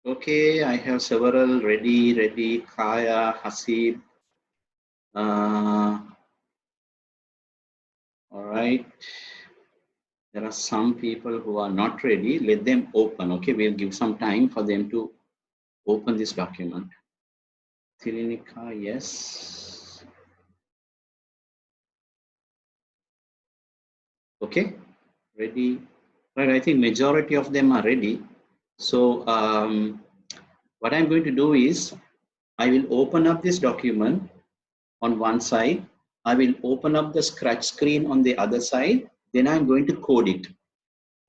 Okay, I have several ready, Kaya, Hasib. All right. There are some people who are not ready. Let them open. Okay, we'll give some time for them to open this document. Tilinika, yes. Okay, ready. Right, I think majority of them are ready. So what I'm going to do is I will open up this document on one side. I will open up the scratch screen on the other side. Then I'm going to code it.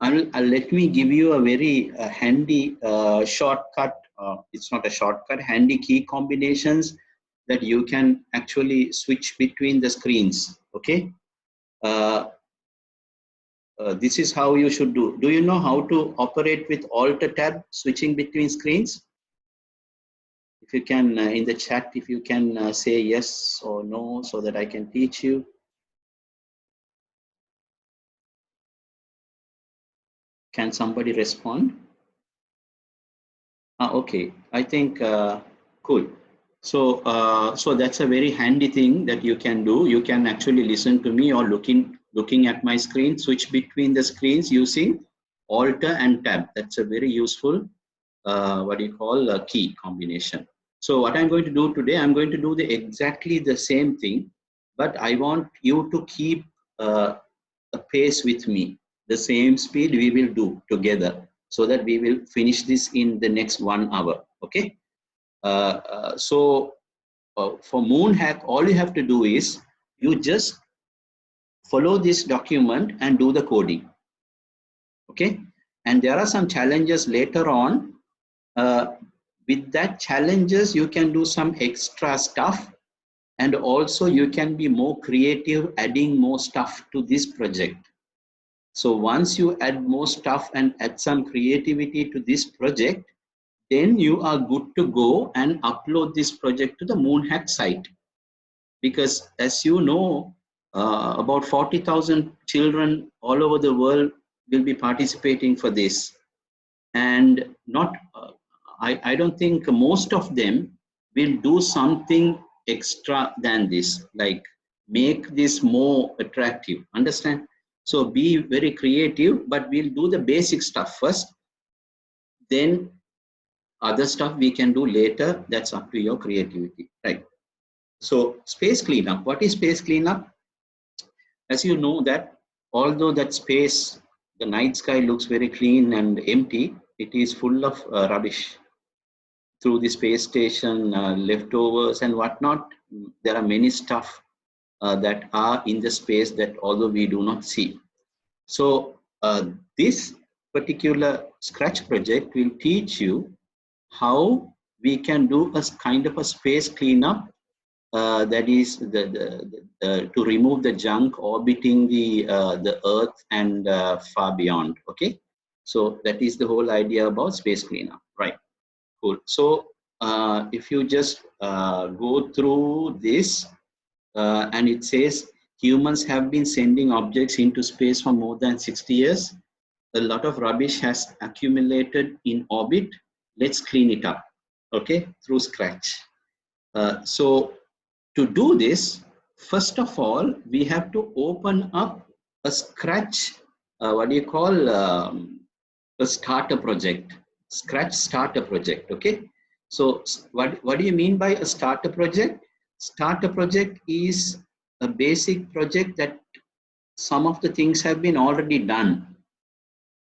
Let me give you a very handy shortcut. It's not a shortcut, handy key combinations that you can actually switch between the screens. Okay. Uh, this is how you should do. Do you know how to operate with Alt tab switching between screens? If you can, in the chat, if you can say yes or no so that I can teach you. Can somebody respond? Okay, I think cool. So that's a very handy thing that you can do. You can actually listen to me or looking at my screen, switch between the screens using Alt and Tab. That's a very useful what do you call a key combination. So what I'm going to do today, I'm going to do exactly the same thing, but I want you to keep a pace with me. The same speed we will do together so that we will finish this in the next 1 hour. Okay. For Moonhack, all you have to do is you just follow this document and do the coding. Okay. And there are some challenges later on. With that challenges, you can do some extra stuff, and also you can be more creative, adding more stuff to this project. So once you add more stuff and add some creativity to this project, then you are good to go and upload this project to the Moonhack site. Because as you know, about 40,000 children all over the world will be participating for this. And not, I don't think most of them will do something extra than this, like make this more attractive. Understand? So be very creative, but we'll do the basic stuff first. Then other stuff we can do later. That's up to your creativity, right? So space cleanup. What is space cleanup? As you know that although that space, the night sky looks very clean and empty, it is full of rubbish. Through the space station, leftovers and whatnot, there are many stuff that are in the space that although we do not see. So this particular Scratch project will teach you how we can do a kind of a space cleanup, that is to remove the junk orbiting the Earth and far beyond. Okay, so that is the whole idea about space cleanup, right? Cool. So if you just go through this, and it says humans have been sending objects into space for more than 60 years. A lot of rubbish has accumulated in orbit. Let's clean it up, okay, through Scratch. So to do this, first of all, we have to open up a Scratch, what do you call, a starter project, Scratch starter project, okay? So what do you mean by a starter project? Starter project is a basic project that some of the things have been already done,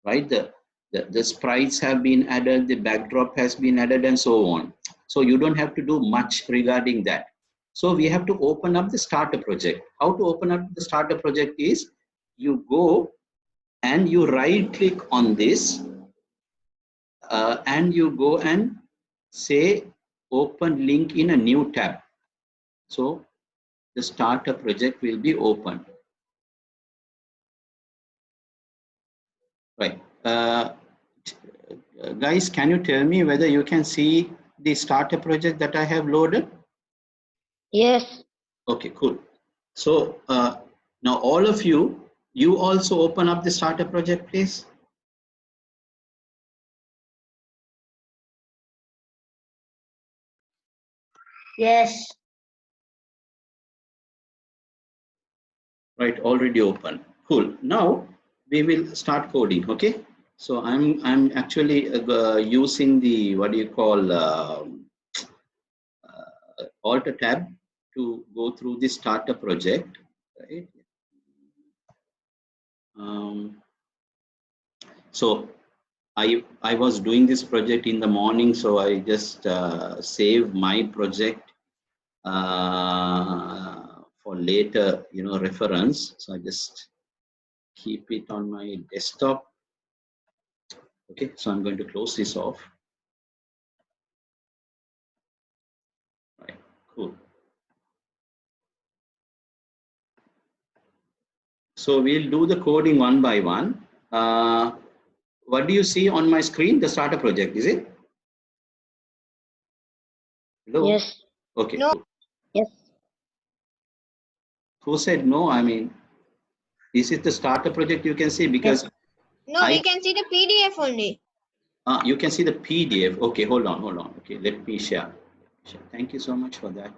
right? The sprites have been added, the backdrop has been added, and so on. So you don't have to do much regarding that. So we have to open up the starter project. How to open up the starter project is you go and you right click on this, and you go and say open link in a new tab. So the starter project will be open. Right. Guys, can you tell me whether you can see the starter project that I have loaded? Yes. Okay, cool. So now all of you, you also open up the starter project, please. Yes. Right, already open. Cool. Now we will start coding. Okay. So I'm actually using the what do you call Alt tab to go through the starter project. Right. So I was doing this project in the morning, so I just save my project for later, reference. So I just keep it on my desktop. Okay, so I'm going to close this off. Right, cool. So we'll do the coding one by one. What do you see on my screen? The starter project, is it? Hello? Yes. Okay, No. cool. Yes. Who said no? I mean, this is the starter project you can see because No, we can see the PDF only. you can see the PDF. Okay, hold on. Okay, let me share. Thank you so much for that.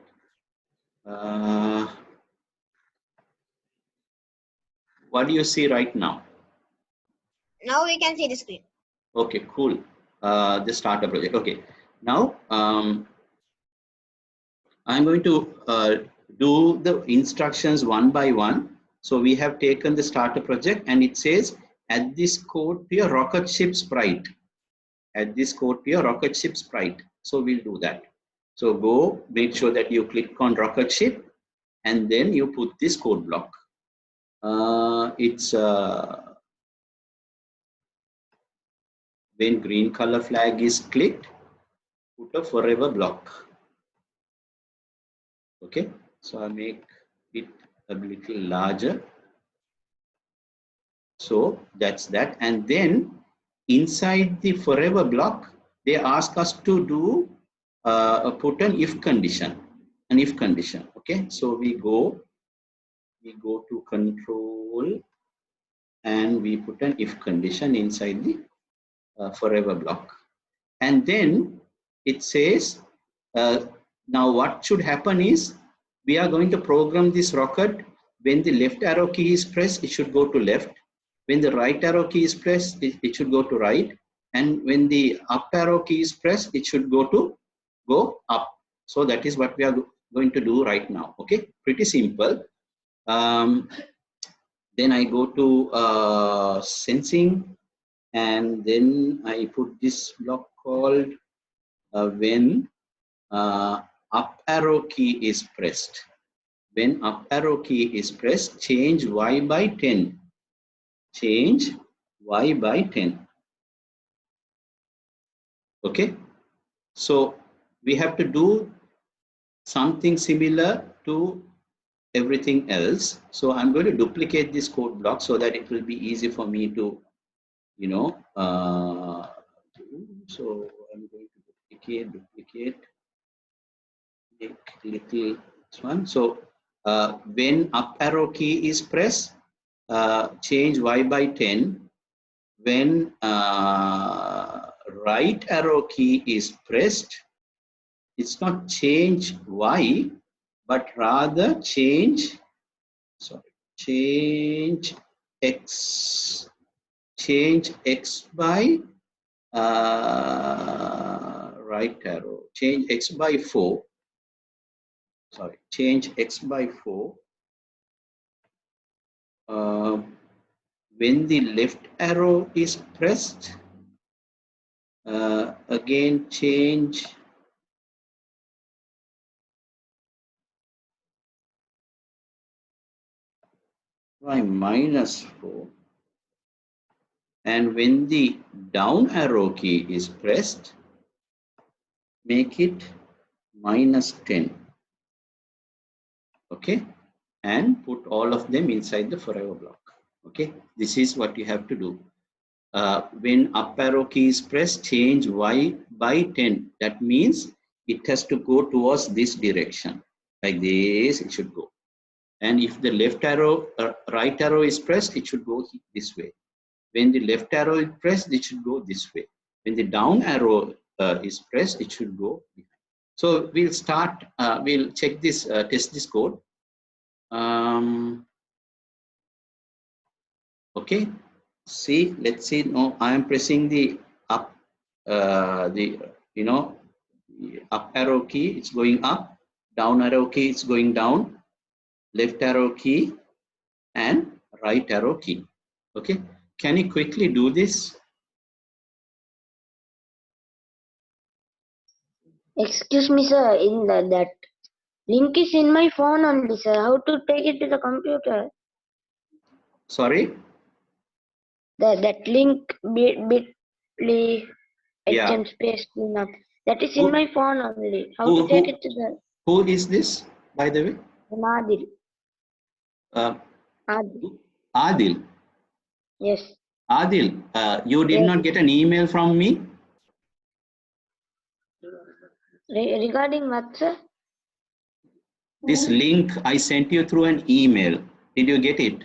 What do you see right now? Now we can see the screen. Okay, cool. The starter project. Okay, now I'm going to do the instructions one by one. So we have taken the starter project and it says add this code to your rocket ship sprite. Add this code to your rocket ship sprite. So we'll do that. So go make sure that you click on rocket ship and then you put this code block. It's when green color flag is clicked, put a forever block. Okay, so I make it a little larger. So that's that. And then inside the forever block, they ask us to do put an if condition. Okay, so we go to control and we put an if condition inside the forever block. And then it says, now what should happen is we are going to program this rocket. When the left arrow key is pressed, it should go to left. When the right arrow key is pressed, it should go to right. And when the up arrow key is pressed, it should go up. So that is what we are going to do right now. Okay, pretty simple. Then I go to sensing, and then I put this block called when up arrow key is pressed. When up arrow key is pressed, change y by 10. Change y by 10. Okay, so we have to do something similar to everything else. So I'm going to duplicate this code block so that it will be easy for me to, so I'm going to duplicate, make little one. So when up arrow key is pressed, change y by 10. When right arrow key is pressed, it's not change y, but rather change x. Change x by right arrow. Change x by 4. Sorry, change x by 4. When the left arrow is pressed, again change by -4. And when the down arrow key is pressed, make it -10. Okay, and put all of them inside the forever block. Okay, this is what you have to do. When up arrow key is pressed, change y by 10. That means it has to go towards this direction. Like this, it should go. And if the left arrow, right arrow is pressed, it should go this way. When the left arrow is pressed, it should go this way. When the down arrow is pressed, it should go behind. So we'll start, we'll check this, test this code. Okay, see, let's see. No, I am pressing the up, the up arrow key, it's going up, down arrow key, it's going down, left arrow key, and right arrow key. Okay, can you quickly do this? Excuse me, sir. In that link is in my phone only, sir. How to take it to the computer? Sorry? That link bit.ly Yeah. HM space cleanup. That is Who- in my phone only. How who- to take who- it to the Who is this, by the way? Adil? Adil. Adil. Yes. Adil, you did Yes. not get an email from me? Regarding what, sir? This link I sent you through an email. Did you get it?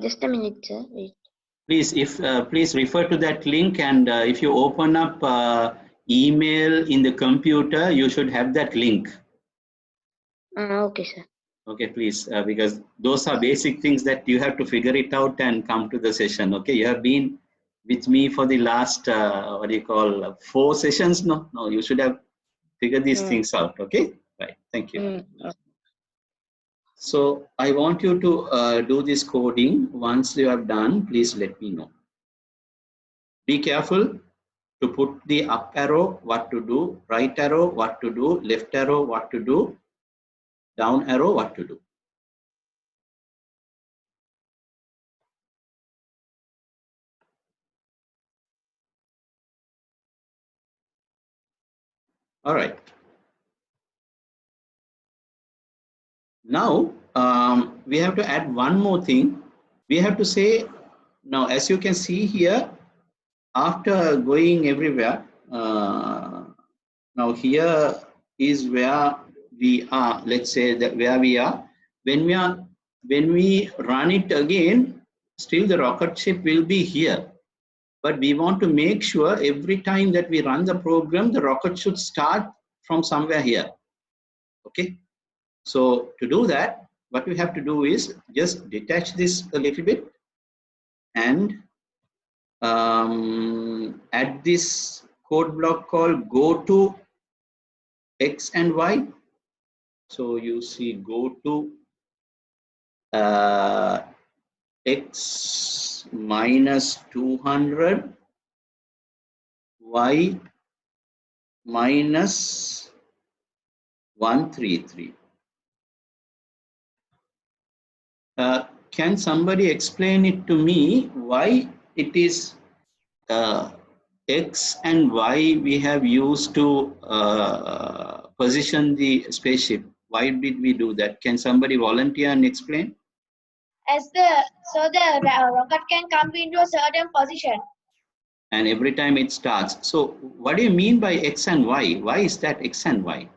Just a minute, sir. Wait. Please, please refer to that link, and if you open up email in the computer, you should have that link. Okay, sir. Okay, please, because those are basic things that you have to figure it out and come to the session. Okay, you have been with me for the last, 4 sessions. No, you should have figured these things out. Okay, right. Thank you. So I want you to do this coding. Once you have done, please let me know. Be careful to put the up arrow, what to do, right arrow, what to do, left arrow, what to do, down arrow, what to do. All right. Now we have to add one more thing. We have to say, now as you can see here, after going everywhere, now here is where we are. Let's say that where we are. When we run it again, still the rocket ship will be here. But we want to make sure every time that we run the program, the rocket should start from somewhere here. Okay. So to do that, what we have to do is just detach this a little bit and add this code block called go to X and Y. So you see go to X minus 200, Y minus 133. Can somebody explain it to me why it is X and Y we have used to position the spaceship? Why did we do that? Can somebody volunteer and explain? So the rocket can come into a certain position. And every time it starts. So what do you mean by X and Y? Why is that X and Y?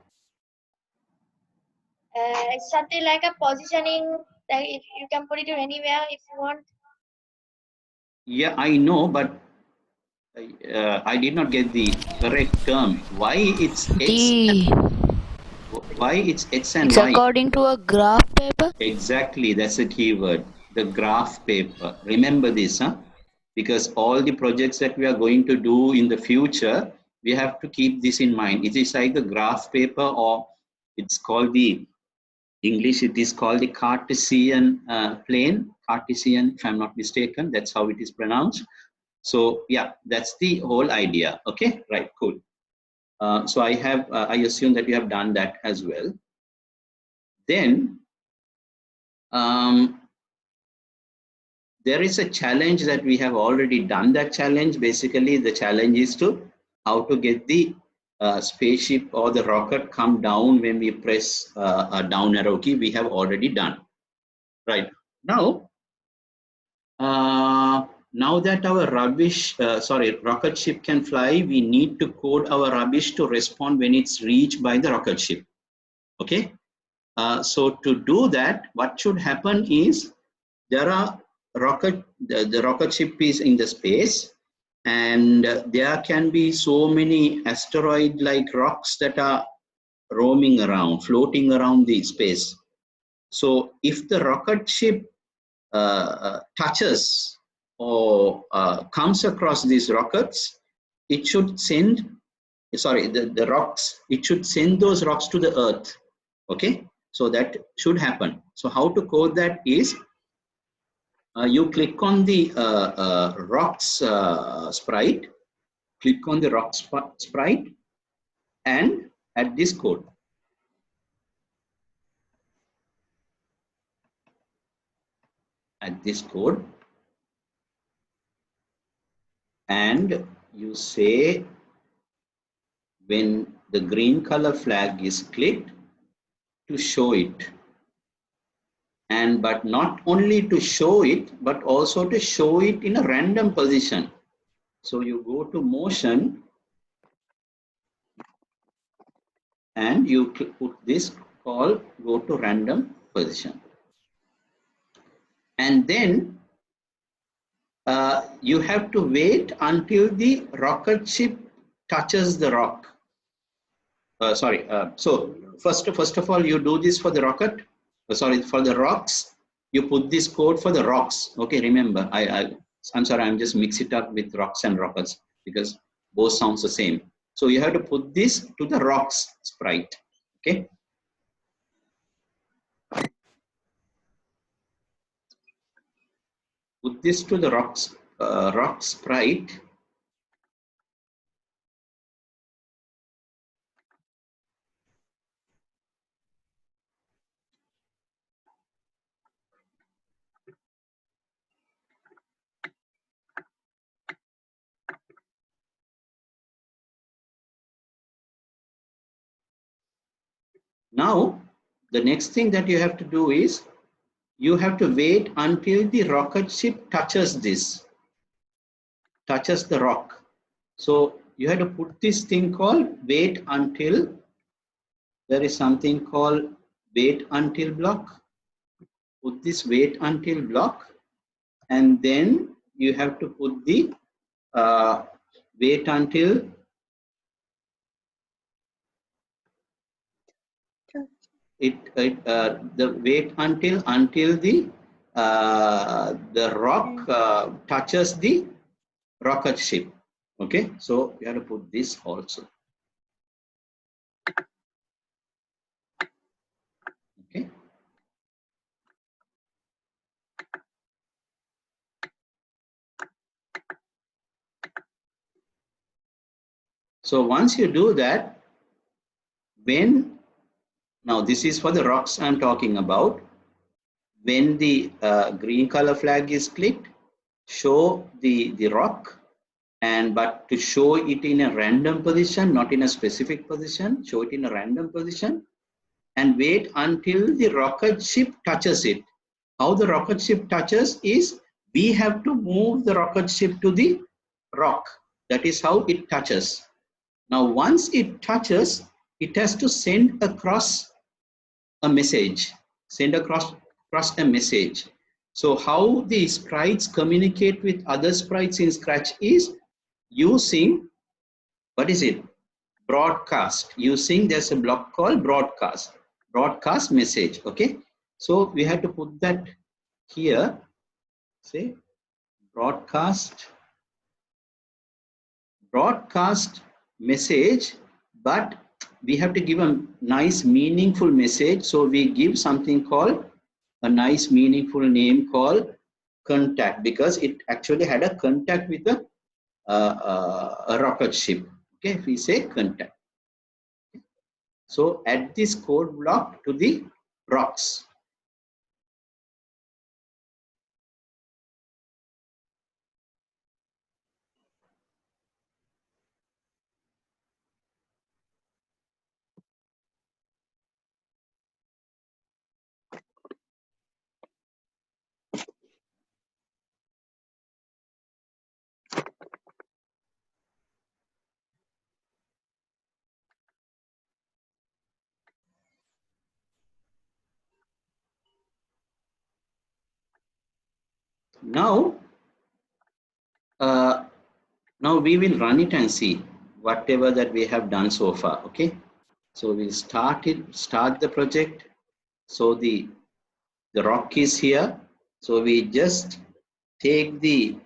It's something like a positioning that if you can put it anywhere if you want. Yeah, I know, but I did not get the correct term. Why it's X? Why it's X and It's Y? according to a graph paper. Exactly, that's the key word. The graph paper. Remember this, huh? Because all the projects that we are going to do in the future, we have to keep this in mind. It is like the graph paper, or it's called the English, it is called the Cartesian plane. Cartesian, if I'm not mistaken, that's how it is pronounced. So yeah, that's the whole idea. Okay, right, cool. So I assume that you have done that as well. Then there is a challenge that we have already done that challenge. Basically, the challenge is to how to get the spaceship or the rocket come down when we press a down arrow key. We have already done. Right. Now, now that our rocket ship can fly, we need to code our rubbish to respond when it's reached by the rocket ship. Okay. So to do that, what should happen is there are the rocket ship is in the space, and there can be so many asteroid-like rocks that are roaming around, floating around the space. So if the rocket ship touches or comes across these rockets, it should send, sorry, the rocks, it should send those rocks to the earth. Okay, so that should happen. So how to code that is, you click on the rocks sprite, click on the rocks sprite and add this code. Add this code and you say when the green color flag is clicked, to show it, and but not only to show it but also to show it in a random position. So you go to motion and you put this call go to random position, and then you have to wait until the rocket ship touches the rock. So first of all, you do this for the rocket. For the rocks, you put this code for the rocks. Okay, remember, I'm sorry, I'm just mix it up with rocks and rockets because both sounds the same. So you have to put this to the rocks sprite. Okay. Put this to the rocks rock sprite. Now, the next thing that you have to do is you have to wait until the rocket ship touches this, touches the rock. So you have to put this thing called wait until. There is something called wait until block. Put this wait until block, and then you have to put the wait until the wait until the rock touches the rocket ship. Okay, so you have to put this also. Okay. So once you do that, now this is for the rocks I'm talking about. When the green color flag is clicked, show the rock, but to show it in a random position, not in a specific position, show it in a random position and wait until the rocket ship touches it. How the rocket ship touches is we have to move the rocket ship to the rock. That is how it touches. Now once it touches, it has to send across a message, send across a message. So how the sprites communicate with other sprites in Scratch is using, what is it? Broadcast. Using, there's a block called broadcast message. Okay, so we have to put that here, say broadcast message, but we have to give a nice meaningful message. So we give something called a nice meaningful name called contact, because it actually had a contact with a rocket ship. Okay, if we say contact. So add this code block to the rocks. Now Now we will run it and see whatever that we have done so far. Okay, so we'll start the project. So the rock is here. So we just take the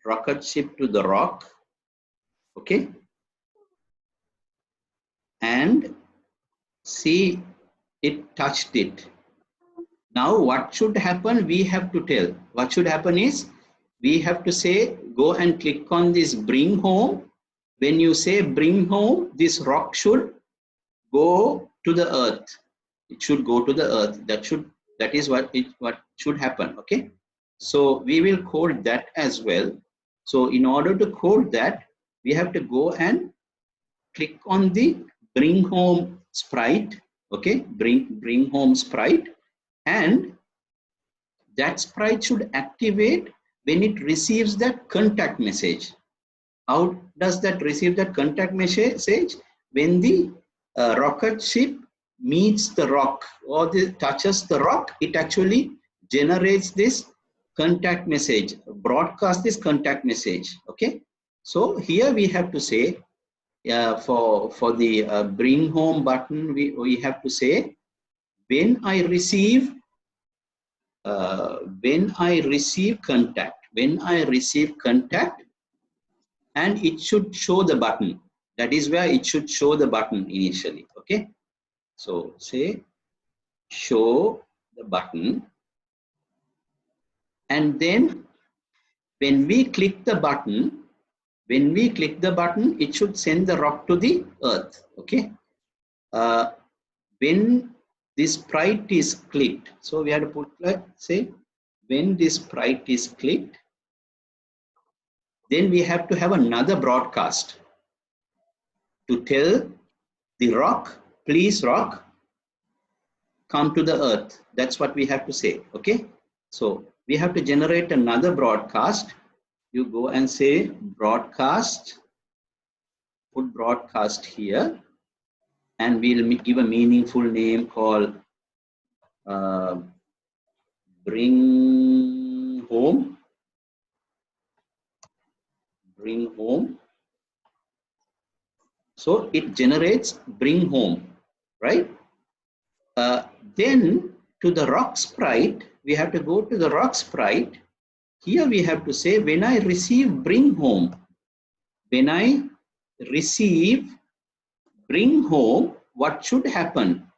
rocket ship to the rock. Okay, and see it touched it. Now what should happen? We have to tell. What should happen is we have to say go and click on this bring home. When you say bring home, this rock should go to the earth. It should go to the earth. That is what should happen. Okay, so we will code that as well. So in order to code that, we have to go and click on the bring home sprite. Okay, bring home sprite, and that sprite should activate when it receives that contact message. How does that receive that contact message? When the rocket ship meets the rock or touches the rock, it actually generates this contact message, broadcast this contact message. Okay, so here we have to say for the bring home button, we have to say when I receive contact, and it should show the button. That is where it should show the button initially. Okay, so say show the button, and then when we click the button, it should send the rock to the earth. Okay, when this sprite is clicked, so we have to put like say when this sprite is clicked, then we have to have another broadcast to tell the rock, please rock, come to the earth. That's what we have to say. Okay, so we have to generate another broadcast. You go and say broadcast, put broadcast here, and we'll give a meaningful name called bring home. So it generates bring home, right? Then to the rock sprite, we have to go to the rock sprite. Here we have to say when I receive bring home, what should happen?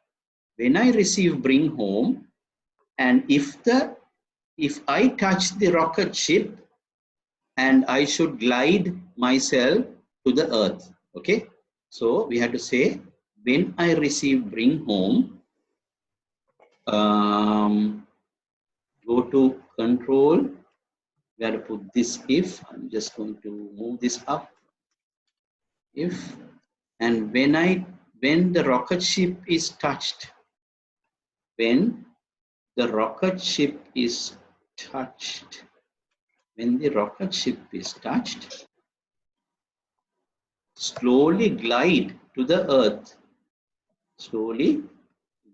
When I receive bring home, and if I touch the rocket ship, and I should glide myself to the earth. Okay, so we have to say when I receive bring home, go to control, we have to put this if. I'm just going to move this up. If, and when the rocket ship is touched, slowly glide to the earth. Slowly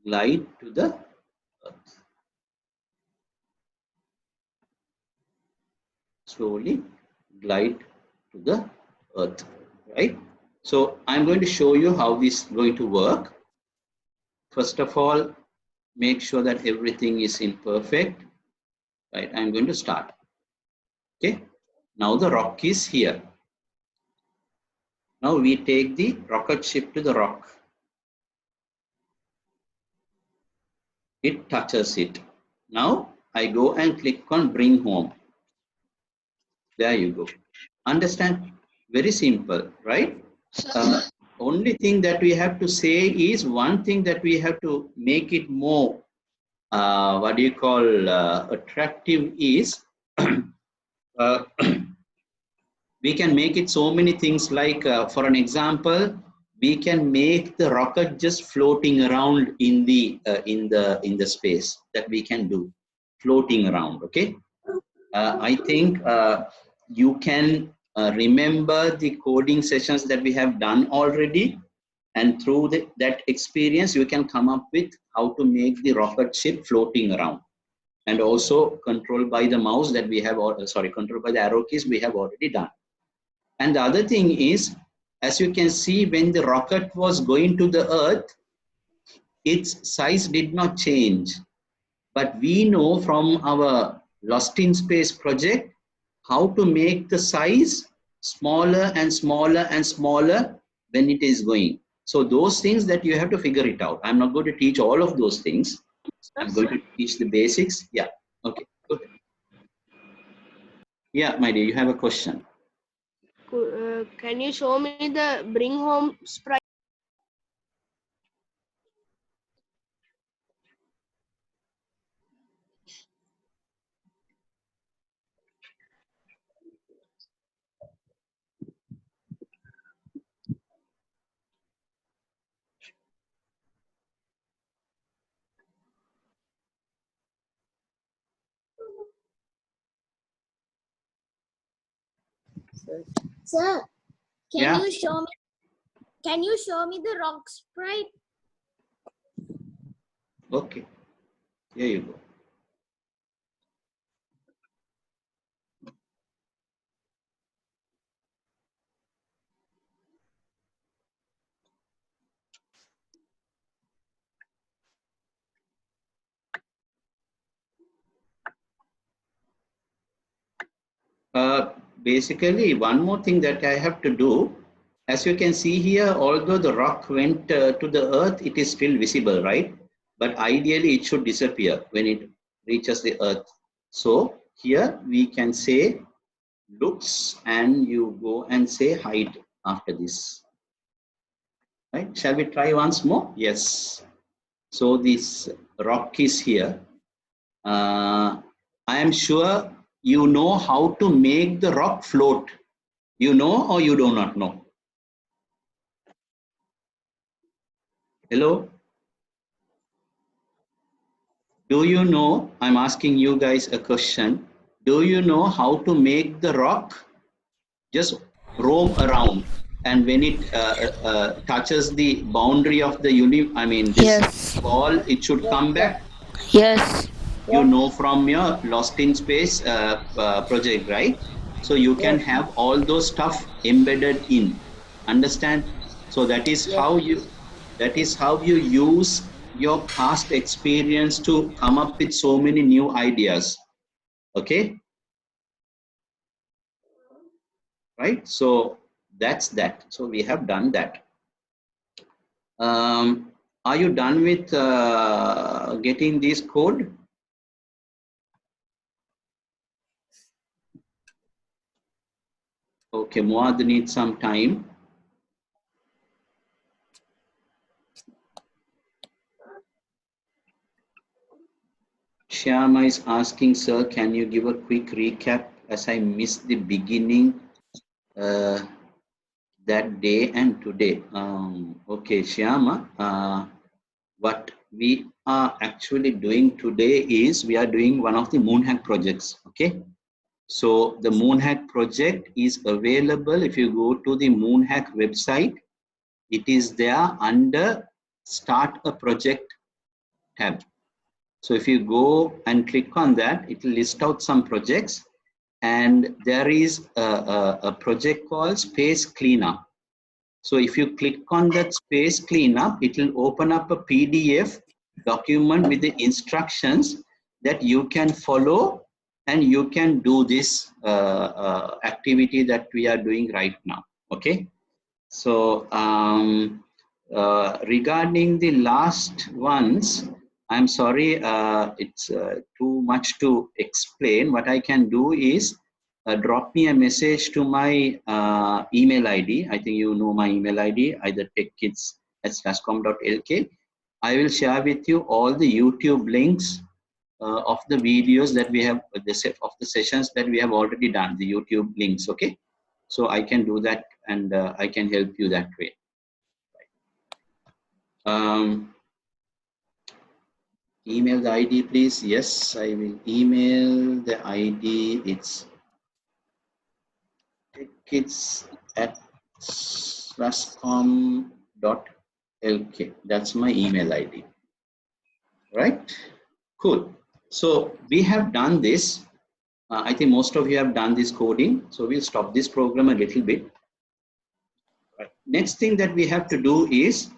glide to the earth. Slowly glide to the earth, right? So I'm going to show you how this is going to work. First of all, make sure that everything is in perfect, right? I'm going to start. Okay, now the rock is here. Now we take the rocket ship to the rock. It touches it. Now I go and click on bring home. There you go. Understand? Very simple, right? Only thing that we have to say is one thing that we have to make it more attractive is we can make it so many things like for an example, we can make the rocket just floating around in the space. That we can do floating around. Okay, I think you can remember the coding sessions that we have done already, and through that experience you can come up with how to make the rocket ship floating around, and also controlled by the mouse that we have, controlled by the arrow keys we have already done. And the other thing is, as you can see, when the rocket was going to the Earth, its size did not change. But we know from our Lost in Space project how to make the size smaller and smaller and smaller when it is going. So those things that you have to figure it out. I'm not going to teach all of those things. I'm going to teach the basics. Yeah. Okay. Good. Yeah, my dear, you have a question. Can you show me the bring home sprite? Sir, Yeah. can you show me the rock sprite? Okay. Here you go. Basically, one more thing that I have to do, as you can see here, although the rock went to the earth, it is still visible, right? But ideally, it should disappear when it reaches the earth. So here we can say looks, and you go and say hide after this. Right? Shall we try once more? Yes. So this rock is here. I am sure you know how to make the rock float. You know or you do not know? Hello? Do you know? I'm asking you guys a question. Do you know how to make the rock just roam around? And when it touches the boundary of the this Yes. ball, it should come back. Yes. You know from your Lost in Space project, right? So you can have all those stuff embedded in. Understand? So that is how you use your past experience to come up with so many new ideas. Okay? Right? So that's that. So we have done that. Are you done with getting this code? Okay, Muad needs some time. Shyama is asking, sir, can you give a quick recap as I missed the beginning that day and today? Okay, Shyama, what we are actually doing today is we are doing one of the Moonhack projects, okay? So the Moonhack project is available if you go to the Moonhack website. It is there under Start a Project tab. So if you go and click on that, it will list out some projects, and there is a project called Space Cleanup. So if you click on that Space Cleanup, it will open up a PDF document with the instructions that you can follow, and you can do this activity that we are doing right now. Okay. So regarding the last ones, I'm sorry, it's too much to explain. What I can do is drop me a message to my email ID. I think you know my email ID, either techkids@slascom.lk. I will share with you all the YouTube links of the videos that we have, of the sessions that we have already done, the YouTube links, okay? So I can do that, and I can help you that way. Email the ID, please. Yes, I will email the ID. It's techkids@slascom.lk. That's my email ID. Right? Cool. So we have done this. I think most of you have done this coding, so we'll stop this program a little bit. Right. Next thing that we have to do is,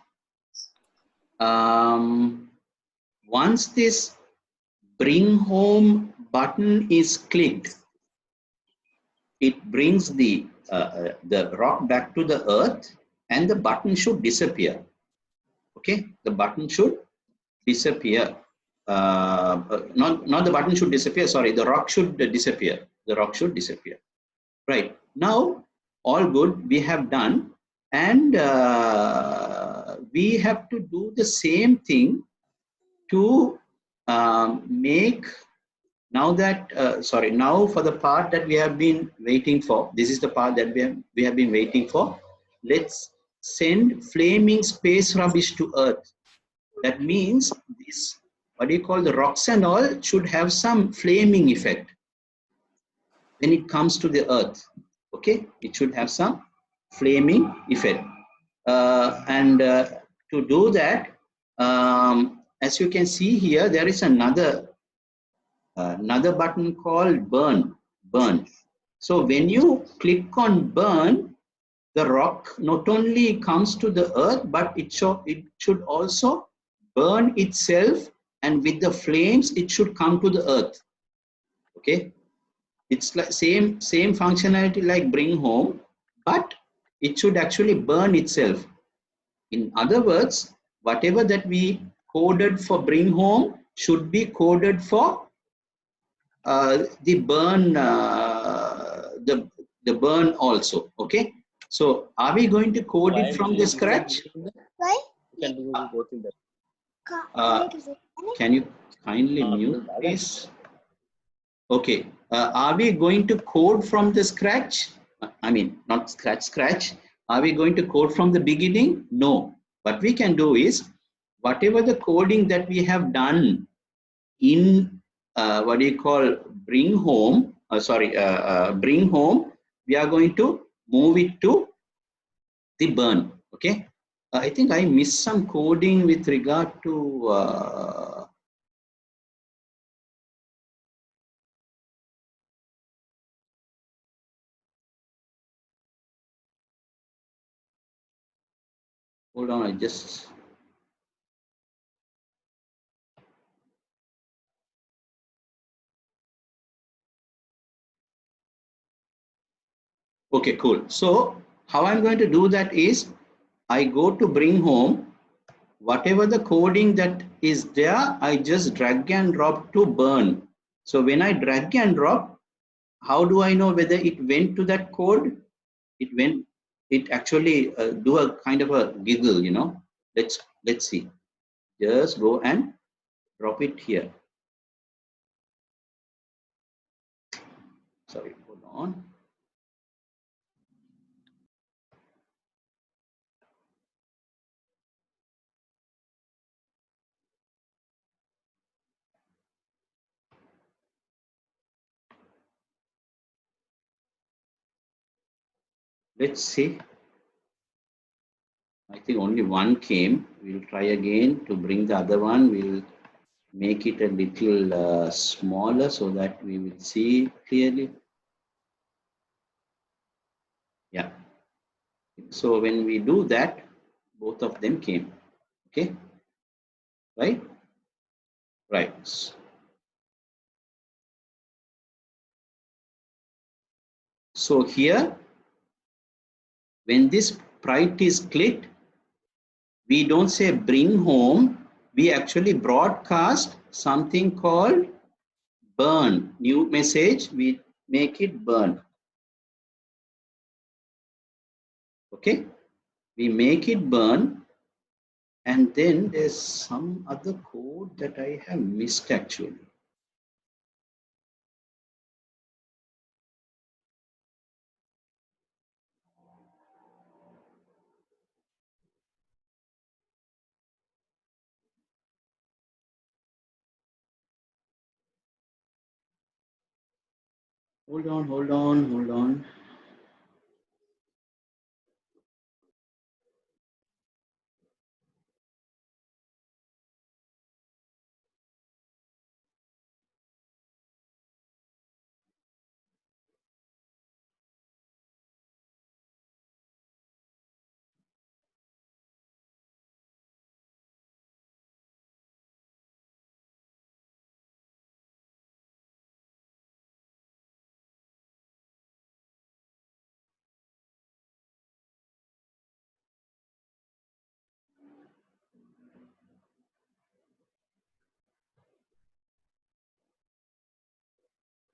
once this bring home button is clicked, it brings the rock back to the earth, and the button should disappear. Okay, the button should disappear. Not the button should disappear. Sorry, the rock should disappear. The rock should disappear. Right now, all good. We have done, and we have to do the same thing to make. Now that now for the part that we have been waiting for, this is the part that we have been waiting for. Let's send flaming space rubbish to Earth. That means this, what do you call, the rocks and all should have some flaming effect when it comes to the Earth. Okay, it should have some flaming effect, and to do that, as you can see here, there is another button called burn. So when you click on burn, the rock not only comes to the earth, but it should also burn itself, and with the flames it should come to the earth. Okay, it's like same functionality like bring home, but it should actually burn itself. In other words, whatever that we coded for bring home should be coded for the burn, the burn also. Okay, so are we going to code it from the scratch? Why? Can you kindly mute this? Okay, are we going to code from the scratch? I mean, not scratch. Are we going to code from the beginning? No. What we can do is, whatever the coding that we have done in what do you call, bring home, bring home, we are going to move it to the burn. Okay, I think I missed some coding with regard to hold on, I just okay, cool. So how I'm going to do that is, I go to bring home, whatever the coding that is there, I just drag and drop to burn. So when I drag and drop, how do I know whether it went to that code? It actually do a kind of a giggle, you know. Let's see. Just go and drop it here. Sorry, hold on. Let's see. I think only one came. We'll try again to bring the other one. We'll make it a little smaller so that we will see clearly. Yeah. So when we do that, both of them came. Okay. Right? Right. So here, when this sprite is clicked, we don't say bring home, we actually broadcast something called burn. New message, we make it burn. Okay, we make it burn, and then there's some other code that I have missed actually. Hold on.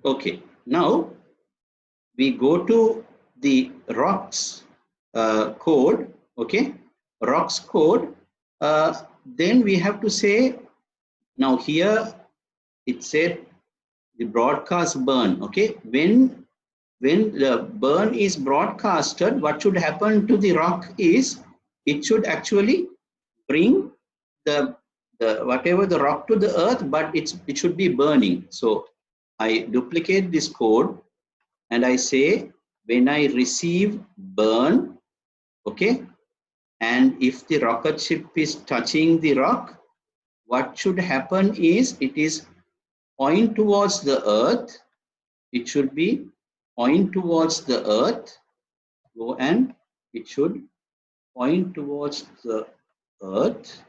Okay, now we go to the rocks code. Okay, rocks code. Then we have to say, now here it said the broadcast burn. Okay, when the burn is broadcasted, what should happen to the rock is it should actually bring the whatever the rock to the earth, but it should be burning. So I duplicate this code and I say when I receive burn, okay, and if the rocket ship is touching the rock, what should happen is it is point towards the earth. It should be point towards the earth. Go and it should point towards the earth.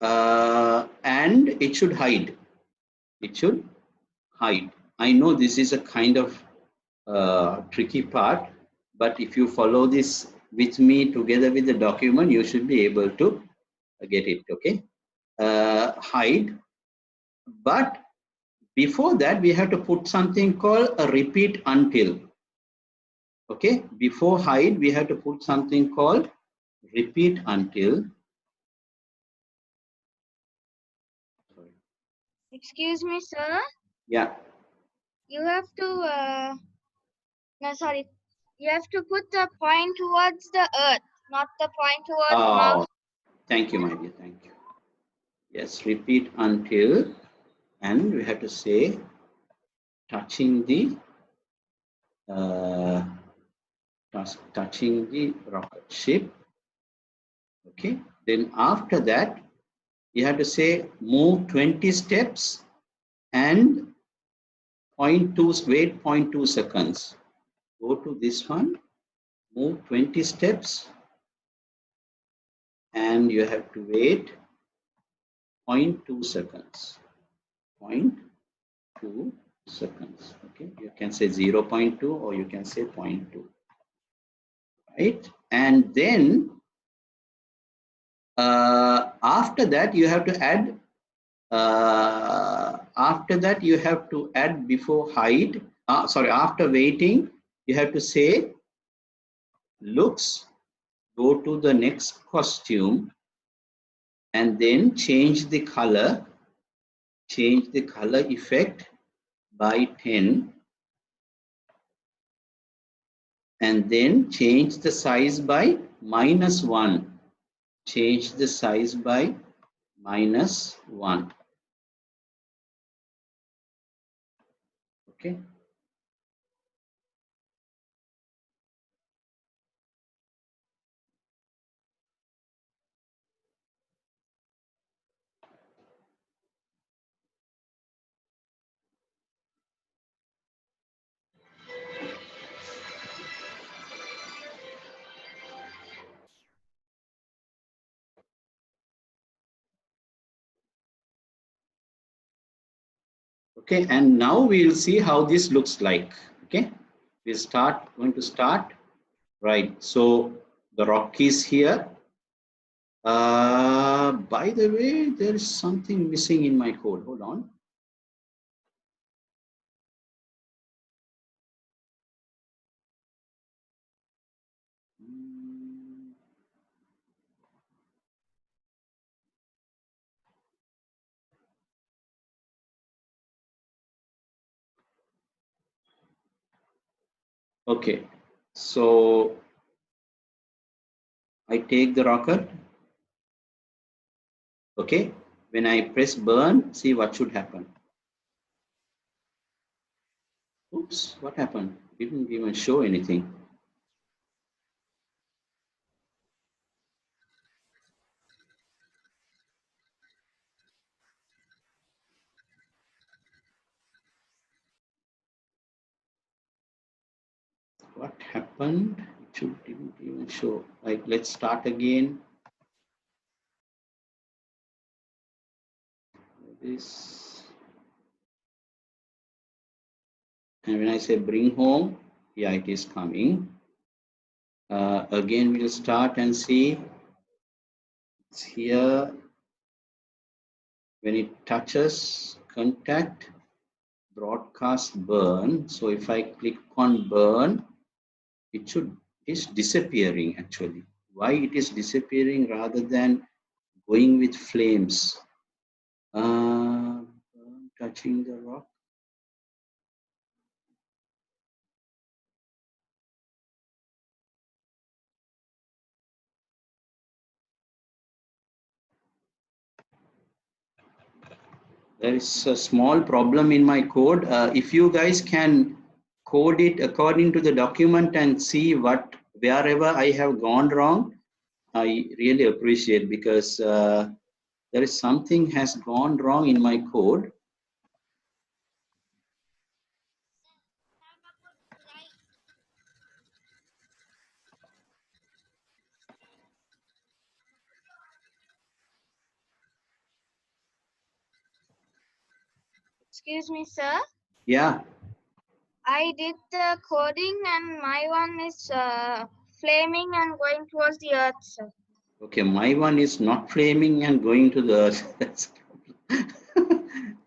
And it should hide. It should hide. I know this is a kind of tricky part, but if you follow this with me together with the document, you should be able to get it. Okay, hide. But before that, we have to put something called a repeat until. Okay, before hide, we have to put something called repeat until. Excuse me, sir. Yeah. You have to, no, sorry. You have to put the point towards the earth, not the point towards Oh, mouse. thank you, my dear. Thank you. Yes, repeat until, and we have to say touching the rocket ship. Okay. Then after that, you have to say move 20 steps and wait 0.2 seconds. Go to this one, move 20 steps, and you have to wait 0.2 seconds. 0.2 seconds. Okay, you can say 0.2 or you can say 0.2. Right, and then after that you have to add. After that you have to add before hide. Sorry, after waiting, you have to say looks. Go to the next costume and then change the color. Change the color effect by 10. And then change the size by -1. Change the size by -1. Okay. Okay, and now we will see how this looks like. Okay, we'll going to start. Right, so the rock is here. By the way, there is something missing in my code. Hold on. Okay, so I take the rocket. Okay, when I press burn, see what should happen. Oops, what happened? Didn't even show anything. What happened? It didn't even show. Like, let's start again. This, and when I say bring home, yeah, it is coming. Again, we'll start and see. It's here. When it touches, contact, broadcast, burn. So if I click on burn, it's disappearing actually. Why it is disappearing rather than going with flames? Touching the rock. There is a small problem in my code. If you guys can code it according to the document and see wherever I have gone wrong, I really appreciate, because there is something has gone wrong in my code. Excuse me, sir. Yeah. I did the coding and my one is flaming and going towards the earth, sir. Okay, my one is not flaming and going to the earth. That's a problem.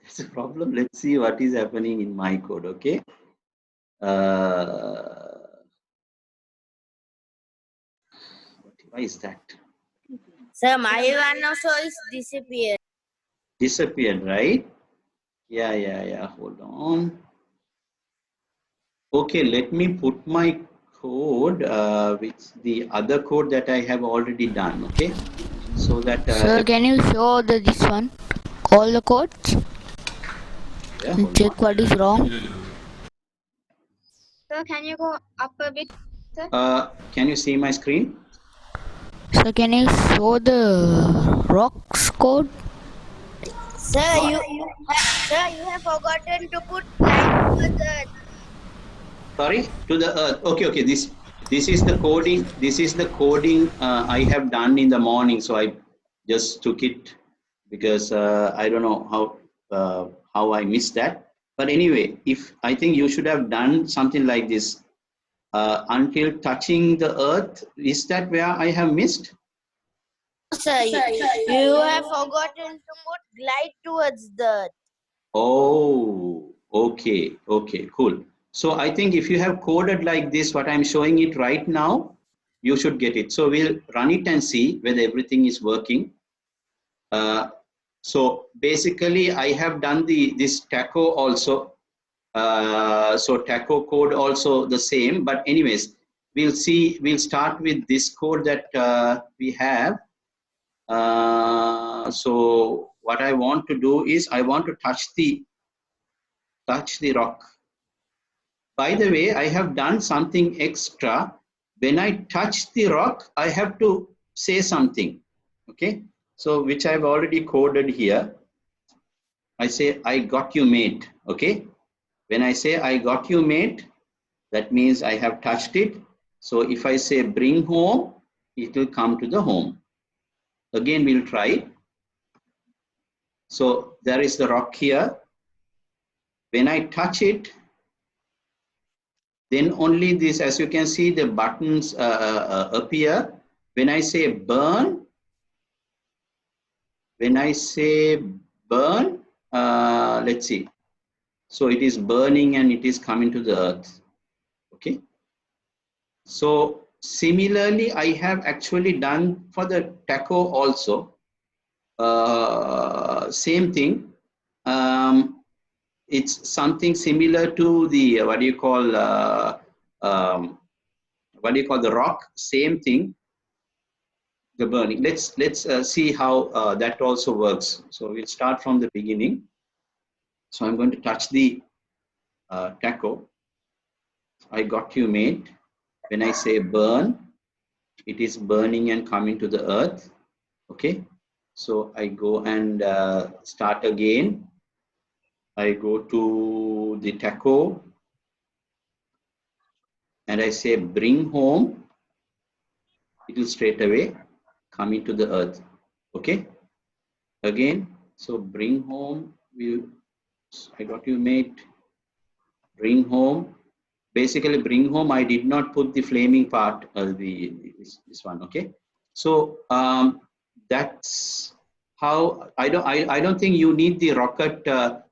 That's a problem. Let's see what is happening in my code. Okay. Why is that? Sir, my one also is disappeared. Disappeared, right? Yeah. Hold on. Okay, let me put my code with the other code that I have already done. Okay, so that Sir, can you show this one? All the codes? yeah, And check what is wrong. Sir, can you go up a bit, sir? Can you see my screen? Sir, can you show the rocks code? Sir, you have forgotten to put light to the Sorry, to the earth. Okay. This is the coding. This is the coding I have done in the morning. So I just took it because I don't know how I missed that. But anyway, if I think you should have done something like this until touching the earth. Is that where I have missed? Sir, you have forgotten to put light towards the Oh, okay, cool. So I think if you have coded like this, what I'm showing it right now, you should get it. So we'll run it and see whether everything is working. So basically, I have done this taco also. So taco code also the same. But anyways, we'll start with this code that we have. So what I want to do is I want to touch the rock. By the way, I have done something extra. When I touch the rock, I have to say something. Okay, so which I've already coded here. I say, I got you, mate. Okay, when I say I got you, mate, that means I have touched it. So if I say bring home, it will come to the home. Again, we'll try. So there is the rock here. When I touch it, then only this, as you can see, the buttons appear. When I say burn, let's see. So it is burning and it is coming to the earth. Okay. So similarly, I have actually done for the taco also. Same thing. It's something similar to the what do you call the rock? Same thing. The burning. Let's see how that also works. So we'll start from the beginning. So I'm going to touch the taco. I got you, mate. When I say burn, it is burning and coming to the earth. Okay. So I go and start again. I go to the taco and I say bring home. It will straight away coming to the earth. Okay. Again. So bring home. I got you, mate. Bring home. Basically, bring home. I did not put the flaming part. This one. Okay. So that's how I don't think you need the rocket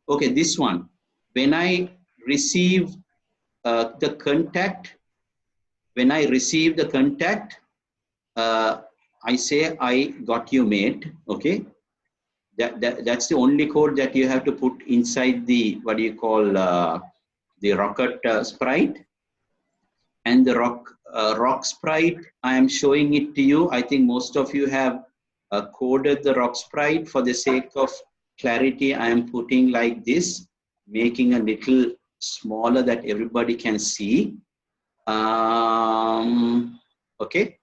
Okay, this one. When I receive the contact, I say I got you, mate. Okay, that's the only code that you have to put inside the what do you call the rocket sprite. And the rock sprite, I am showing it to you. I think most of you have coded the rock sprite. For the sake of clarity, I am putting like this, making a little smaller that everybody can see. Okay.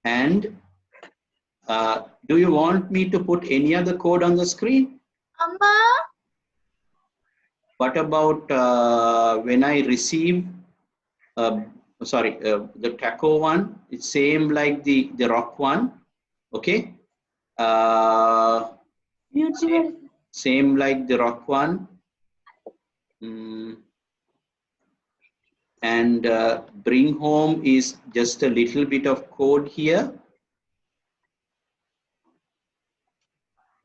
And do you want me to put any other code on the screen? What about when I receive, the taco one, it's same like the rock one, okay? Same like the rock one. And bring home is just a little bit of code here.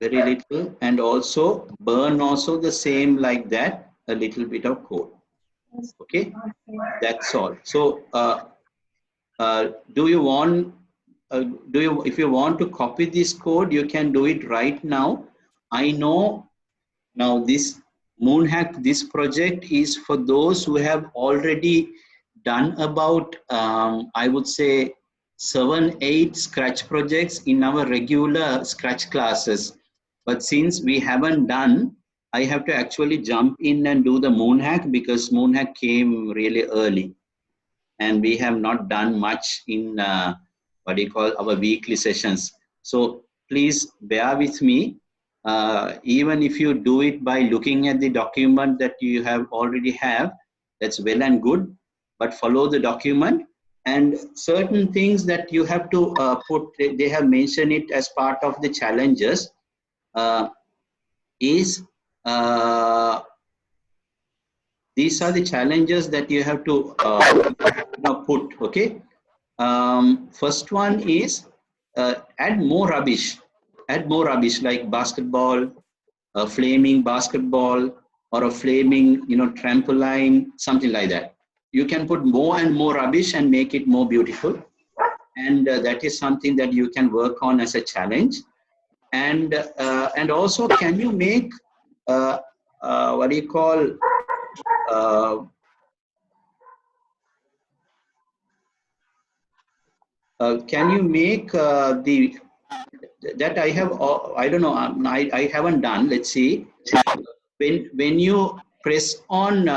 Very little. And also burn also the same like that, a little bit of code. Okay, that's all. So do you want, if you want to copy this code, you can do it right now. I know now this MoonHack, this project is for those who have already done about, I would say 7-8 Scratch projects in our regular Scratch classes. But since we haven't done, I have to actually jump in and do the MoonHack because MoonHack came really early. And we have not done much in what do you call our weekly sessions. So please bear with me. Even if you do it by looking at the document that you have already have, that's well and good, but follow the document. And certain things that you have to put, they have mentioned it as part of the challenges, these are the challenges that you have to put, okay? First one is add more rubbish like basketball, a flaming basketball, or a flaming trampoline, something like that. You can put more and more rubbish and make it more beautiful, and that is something that you can work on as a challenge. And also, can you make what do you call can you make that I have, I don't know, I haven't done. Let's see. When you press on,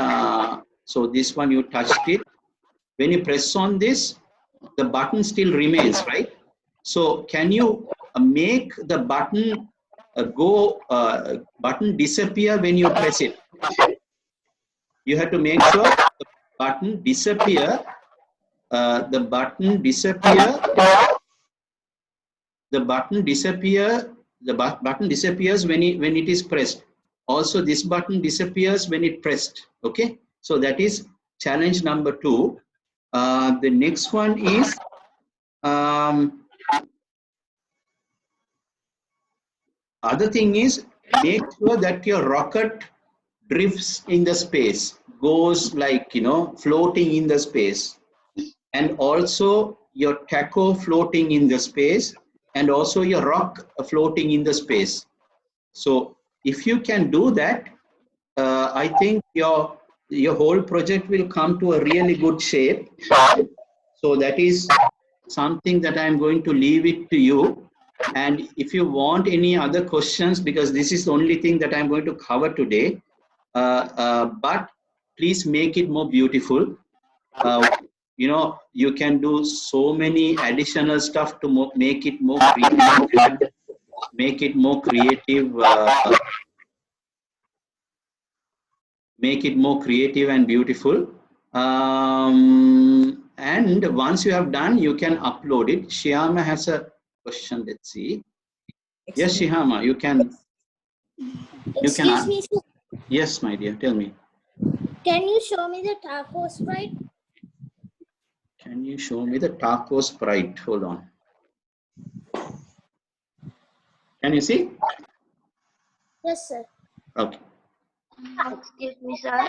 so this one you touched it. When you press on this, the button still remains, right? So can you make the button button disappear when you press it? You have to make sure the button disappear. The button disappears when it is pressed. Also, this button disappears when it pressed. Okay, so that is challenge number 2. The next one is other thing is, make sure that your rocket drifts in the space, goes like floating in the space, and also your taco floating in the space, and also your rock floating in the space. So if you can do that, I think your whole project will come to a really good shape. So that is something that I'm going to leave it to you. And if you want any other questions, because this is the only thing that I'm going to cover today, but please make it more beautiful. You can do so many additional stuff to make it more creative, make it more creative, make it more creative and beautiful. And once you have done, you can upload it. Shyama has a question. Let's see. Yes, Shyama, you can. Excuse me, sir. Yes, my dear. Tell me. Can you show me the taco sprite? Can you show me the taco sprite? Hold on. Can you see? Yes, sir. Okay. Excuse me, sir.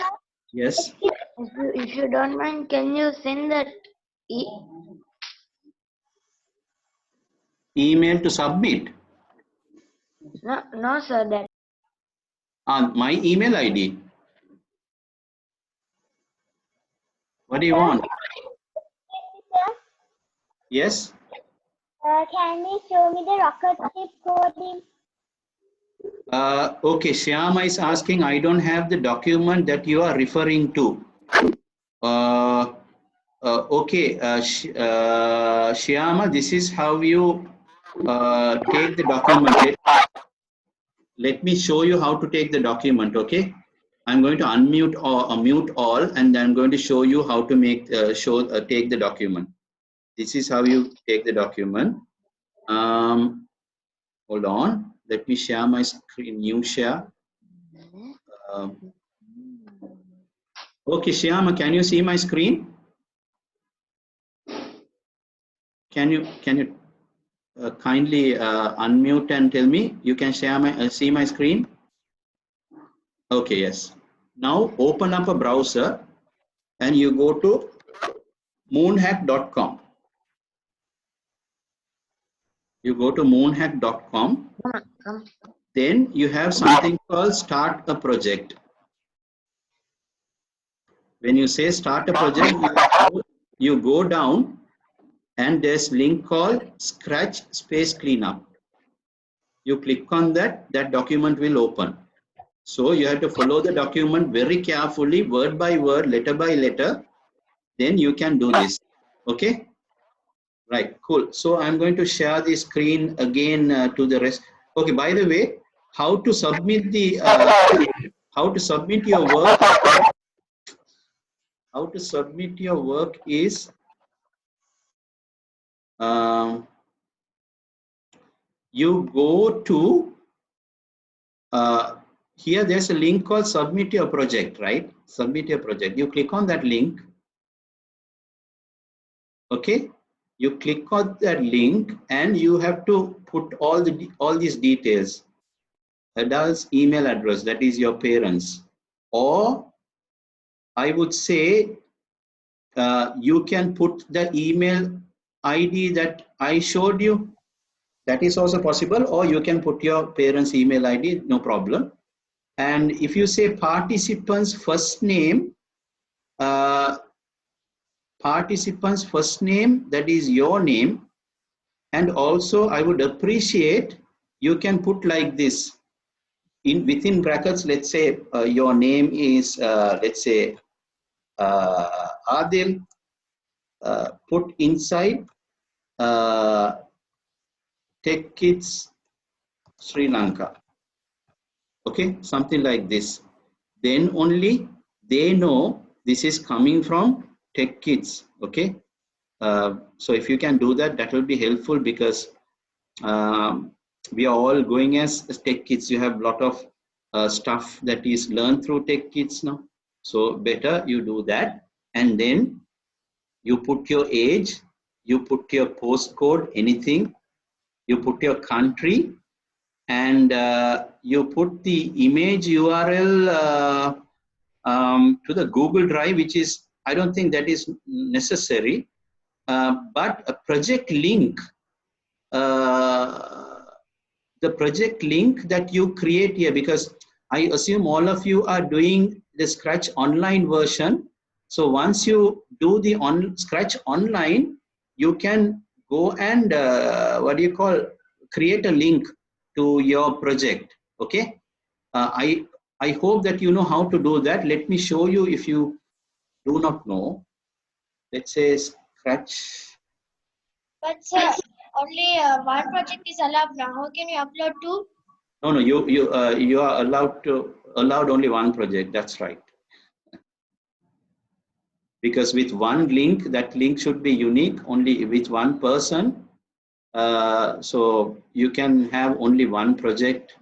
Yes. If you don't mind, can you send that? Email to submit. No, sir. That My email ID. What do you want? Yes. Can you show me the rocket ship coding? Okay, Shyama is asking, I don't have the document that you are referring to. Okay, Shyama, this is how you take the document. Let me show you how to take the document, okay? I'm going to unmute or mute all, and then I'm going to show you how to make take the document. This is how you take the document. Hold on, let me share my screen, new share. Okay, Shyama, can you see my screen? Can you kindly unmute and tell me you can share my see my screen? Okay, yes. Now open up a browser and you go to moonhack.com. You go to moonhack.com. Then you have something called start a project. When you say start a project, you go down and there's link called Scratch Space Cleanup. You click on that, that document will open. So you have to follow the document very carefully, word by word, letter by letter. Then you can do this. Okay. Right. Cool. So I'm going to share the screen again to the rest. Okay. By the way, how to submit the how to submit your work? How to submit your work is you go to here. There's a link called submit your project. Right. Submit your project. You click on that link. Okay, you click on that link and you have to put all these details. Adult's email address, that is your parents, or I would say you can put the email ID that I showed you. That is also possible, or you can put your parents' email ID, no problem. And if you say participant's first name, participant's first name, that is your name. And also I would appreciate you can put like this in within brackets. Let's say your name is let's say Adil. Put inside Tech Kids Sri Lanka. Okay, something like this. Then only they know this is coming from Tech Kids. Okay. So if you can do that, that will be helpful, because we are all going as Tech Kids. You have a lot of stuff that is learned through Tech Kids now. So better you do that, and then you put your age, you put your postcode, anything, you put your country, and you put the image URL to the Google Drive, which is, I don't think that is necessary. But a project link, the project link that you create here, because I assume all of you are doing the Scratch Online version. So once you do the Scratch Online, you can go and create a link to your project. Okay. I hope that you know how to do that. Let me show you if you do not know. Let's say Scratch. But sir, only one project is allowed now. How can you upload two? No, you are allowed only one project. That's right. Because with one link, that link should be unique, only with one person. So you can have only one project,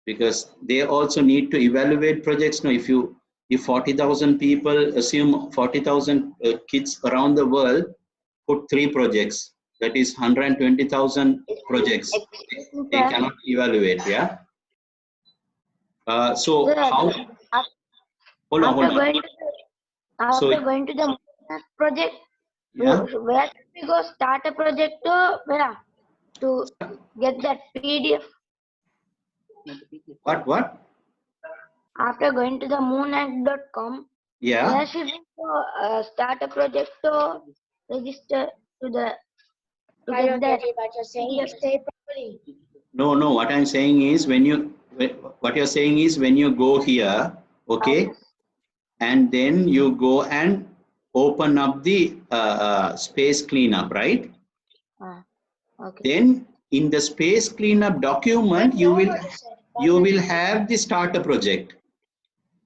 because they also need to evaluate projects. Now, if 40,000 people, assume 40,000 kids around the world, put 3 projects, that is 120,000 projects. They cannot evaluate. Yeah. So Sir, how? Hold on, hold after on. going to So going to the Moonhack project, yeah, where should we go start a project to get that PDF? what? After going to the moonhack.com, Yeah. where should we go start a project to register to the to I don't get get it, but you're saying PDF? stay properly. No, no. What I'm saying is when you go here, okay, and then you go and open up the space cleanup, right? Okay. Then in the space cleanup document, you will have the starter project.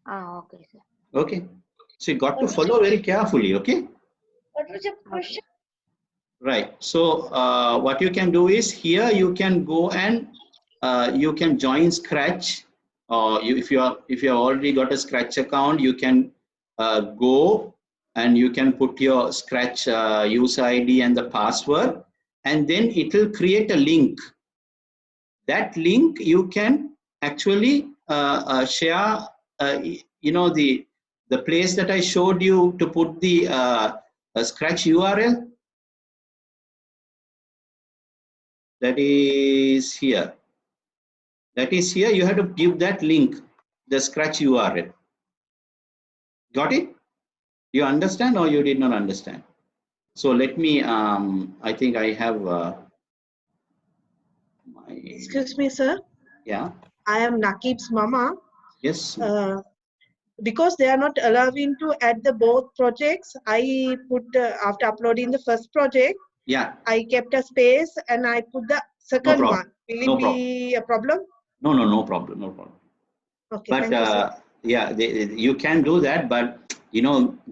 Okay, sir. Okay. So you got to follow very carefully. Okay. What was your question? Right. So what you can do is here you can go and you can join Scratch. If you have already got a Scratch account, you can go and you can put your Scratch user ID and the password, and then it will create a link. That link you can actually share. The place that I showed you to put the Scratch URL. That is here. You have to give that link, the Scratch URL. Got it? You understand or you did not understand? So let me, I think I have my, Excuse me, sir. yeah, I am Nakib's mama. yes, Because they are not allowing to add the both projects, I put after uploading the first project, yeah, I kept a space and I put the second problem. one. Will No it be a problem? no problem. Okay, But thank you, sir. yeah, you can do that, but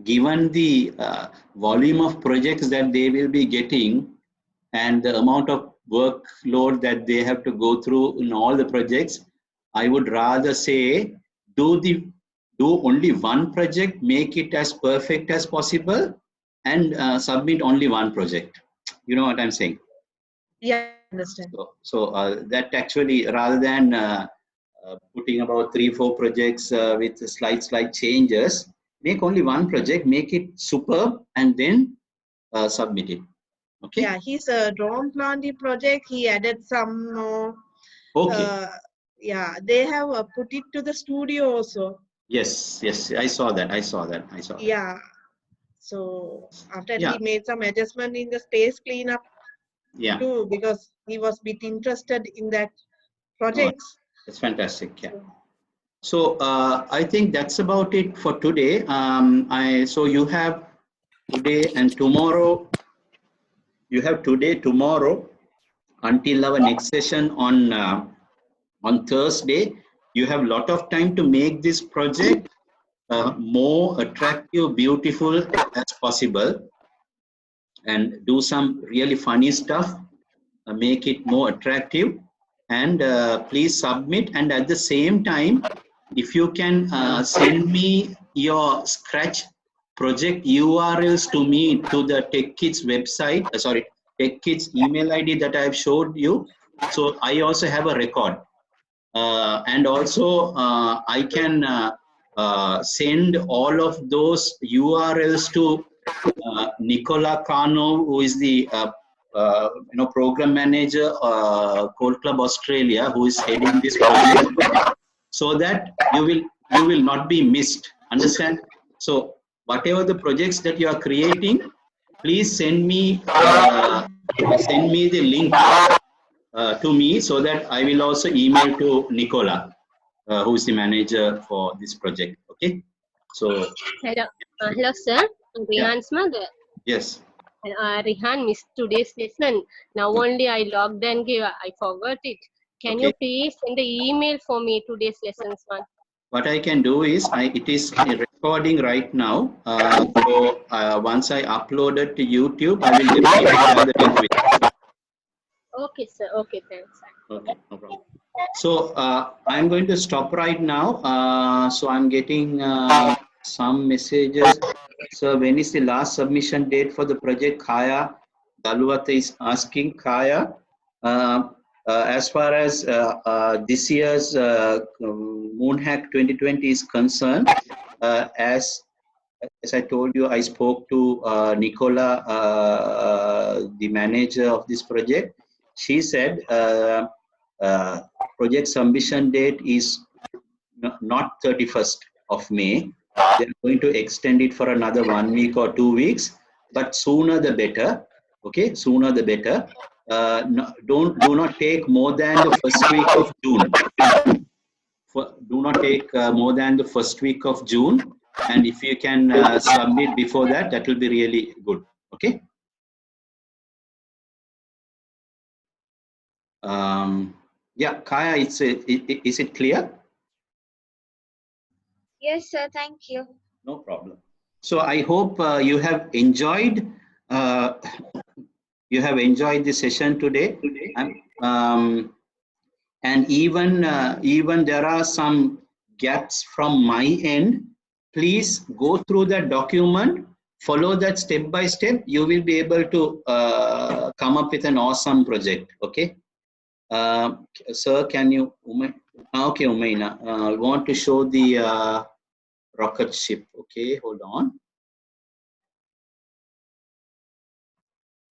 given the volume of projects that they will be getting and the amount of workload that they have to go through in all the projects, I would rather say do only one project, make it as perfect as possible, and submit only one project. You know what I'm saying? Yeah, I understand. So that actually, rather than putting about 3-4 projects with slight changes, make only one project, make it superb, and then submit it. Okay. Yeah, his drone planting project, he added some more. Okay. Yeah, they have put it to the studio also. Yes, I saw that. Yeah. So after Yeah. he made some adjustment in the space cleanup Yeah. too, because he was a bit interested in that Oh, project. that's fantastic. Yeah. So I think that's about it for today. So you have today and tomorrow. You have today, tomorrow, until our next session on Thursday. You have a lot of time to make this project more attractive, beautiful as possible, and do some really funny stuff, make it more attractive, and please submit. And at the same time, if you can send me your Scratch project URLs to me to the TechKids website, TechKids email ID that I have showed you. So I also have a record. And also I can send all of those URLs to Nicola Cano, who is the program manager, Code Club Australia, who is heading this project, so that you will not be missed. Understand? So whatever the projects that you are creating, please send me the link to me, so that I will also email to Nicola, who is the manager for this project. Okay. So Hello, sir. I'm Rihan's mother. yes. Rihan missed today's lesson. Now only I logged and I forgot it. Can you please send the email for me today's lessons one? What I can do is, it is recording right now. So once I upload it to YouTube, I will definitely share the link with you. Okay, sir. Okay, thanks. Okay, no problem. So I'm going to stop right now. So I'm getting some messages. So when is the last submission date for the project? Kaya Daluwat is asking. Kaya, as far as this year's MoonHack 2020 is concerned, as I told you, I spoke to Nicola, the manager of this project. She said project submission date is not 31st of May. They're going to extend it for another 1 week or 2 weeks, but sooner the better. Okay, sooner the better. Do not take more than the first week of June. Do not take more than the first week of June, and if you can submit before that, that will be really good. Okay. Yeah, Kaya, is it clear? Yes, sir. Thank you. No problem. So I hope you have enjoyed the session today. And even there are some gaps from my end. Please go through that document, follow that step by step. You will be able to come up with an awesome project. Okay. Sir, can you? Okay, Umaina. I want to show the rocket ship. Okay, hold on.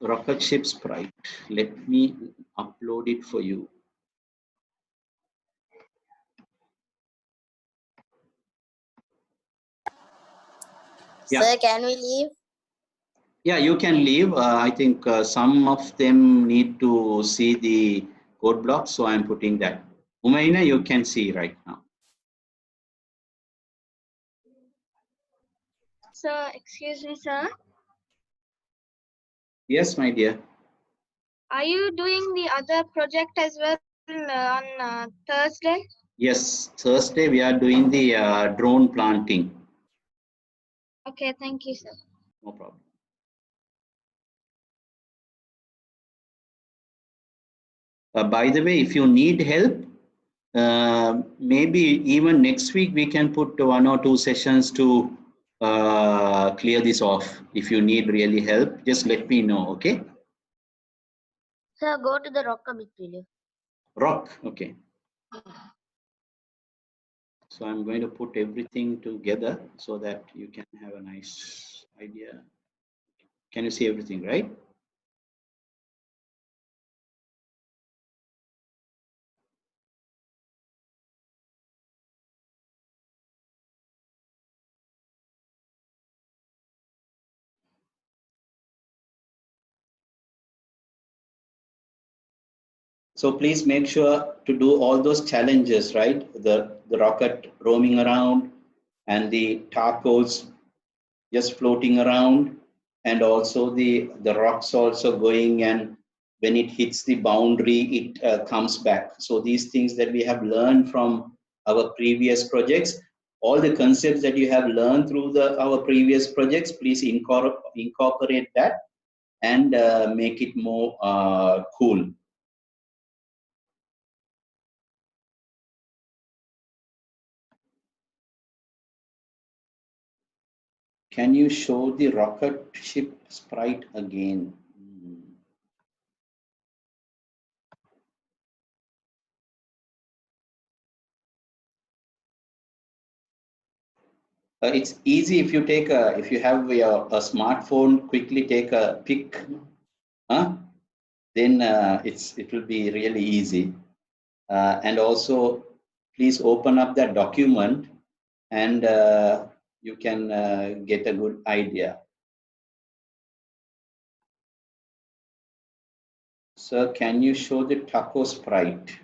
Rocket ship sprite. Let me upload it for you. Yeah. Sir, can we leave? Yeah, you can leave. I think some of them need to see the code block, so I'm putting that. Umaina, you can see right now. Sir, excuse me, sir. Yes, my dear. Are you doing the other project as well on Thursday? Yes, Thursday we are doing the drone planting. Okay, thank you, sir. No problem. By the way, if you need help, maybe even next week we can put 1 or 2 sessions to clear this off. If you need really help, just let me know, okay? Sir, go to the rock a bit, will you? Rock, okay. So I'm going to put everything together so that you can have a nice idea. Can you see everything, right? So please make sure to do all those challenges, right? The rocket roaming around and the tacos just floating around, and also the rocks also going, and when it hits the boundary, it comes back. So these things that we have learned from our previous projects, all the concepts that you have learned through our previous projects, please incorporate that and make it more cool. Can you show the rocket ship sprite again? It's easy if you take if you have a smartphone, quickly take a pic, then it will be really easy. And also, please open up that document, and you can get a good idea. Sir, can you show the taco sprite?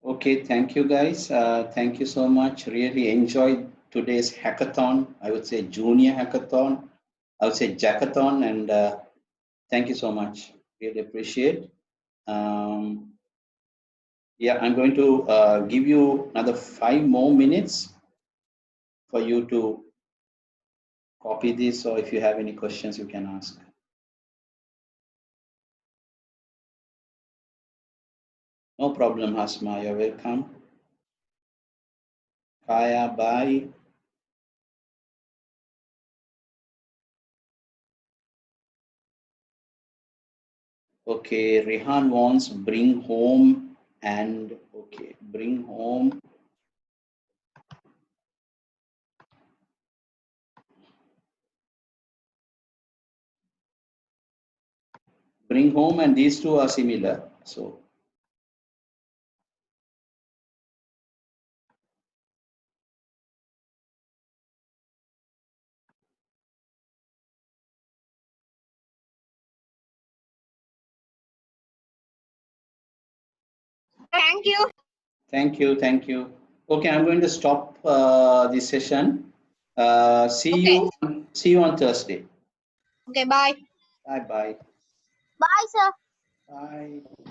Okay, thank you guys. Thank you so much. Really enjoyed today's hackathon. I would say junior hackathon. I would say jackathon, and thank you so much. Really appreciate. Yeah, I'm going to give you another 5 more minutes for you to copy this, or if you have any questions, you can ask. No problem, Hasma, you're welcome. Kaya, bye. Okay, Rehan wants bring home and okay, bring home. Bring home, and these two are similar. So Thank you. thank you, thank you. Okay, I'm going to stop this session. See you on Thursday. Okay, bye. Bye bye. Bye, sir. Bye.